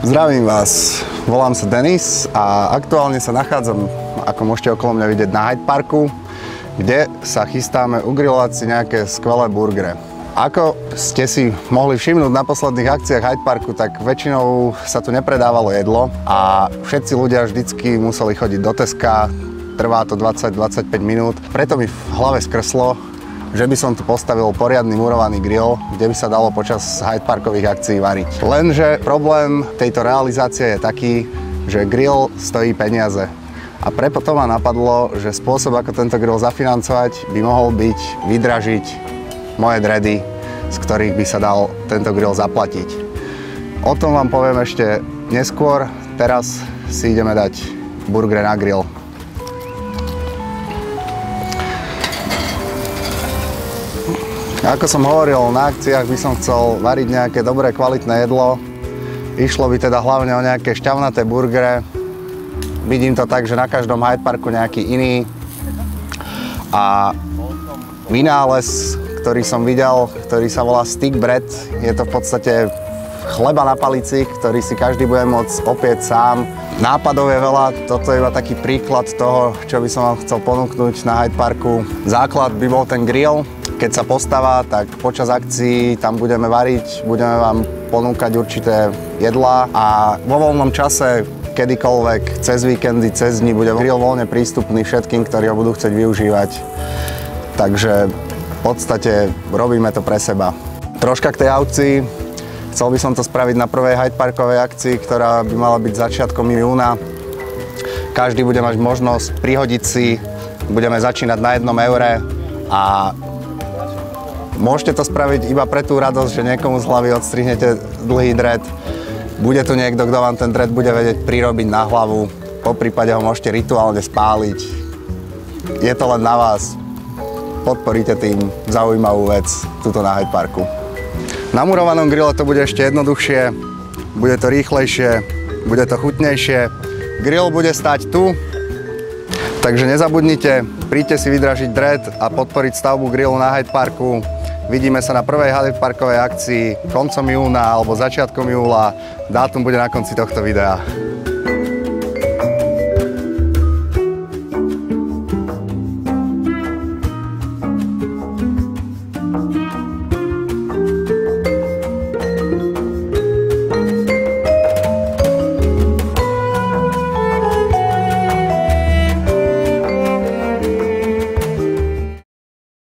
Zdravím vás, volám sa Denis a aktuálne sa nachádzam, ako môžete okolo mňa vidieť, na Hyde Parku, kde sa chystáme ugrilovať si nejaké skvelé burgery. Ako ste si mohli všimnúť na posledných akciách Hyde Parku, tak väčšinou sa tu nepredávalo jedlo a všetci ľudia vždycky museli chodiť do Teska, trvá to 20-25 minút. Preto mi v hlave skrslo, že by som tu postavil poriadny murovaný grill, kde by sa dalo počas Hyde Parkových akcií variť. Lenže problém tejto realizácie je taký, že grill stojí peniaze. A preto ma napadlo, že spôsob, ako tento grill zafinancovať, by mohol byť vydražiť moje dready, z ktorých by sa dal tento grill zaplatiť. O tom vám poviem ešte neskôr. Teraz si ideme dať burgery na grill. Ako som hovoril, na akciách by som chcel variť nejaké dobré, kvalitné jedlo. Išlo by teda hlavne o nejaké šťavnaté burgery. Vidím to tak, že na každom Hyde Parku nejaký iný. A vynález, ktorý som videl, ktorý sa volá stick bread, je to v podstate chleba na palici, ktorý si každý bude môcť opiec sám. Nápadov je veľa, toto je iba taký príklad toho, čo by som vám chcel ponúknuť na Hyde Parku. Základ by bol ten grill. Keď sa postavá, tak počas akcií tam budeme variť, budeme vám ponúkať určité jedlá a vo voľnom čase, kedykoľvek, cez víkendy, cez dni, bude grill voľne prístupný všetkým, ktorí ho budú chcieť využívať. Takže v podstate robíme to pre seba. Troška k tej aukcii. Chcel by som to spraviť na prvej Hyde Parkovej akcii, ktorá by mala byť začiatkom júna. Každý bude mať možnosť prihodiť si, budeme začínať na 1 eure a môžete to spraviť iba pre tú radosť, že niekomu z hlavy odstrihnete dlhý dread. Bude tu niekto, kto vám ten dread bude vedieť prirobiť na hlavu. Poprípade ho môžete rituálne spáliť. Je to len na vás. Podporíte tým zaujímavú vec tuto na Hyde Parku. Na murovanom grille to bude ešte jednoduchšie, bude to rýchlejšie, bude to chutnejšie. Grill bude stáť tu, takže nezabudnite, príďte si vydražiť dread a podporiť stavbu grillu na Hyde Parku. Vidíme sa na prvej Hyde Parkovej akcii koncom júna alebo začiatkom júla. Dátum bude na konci tohto videa.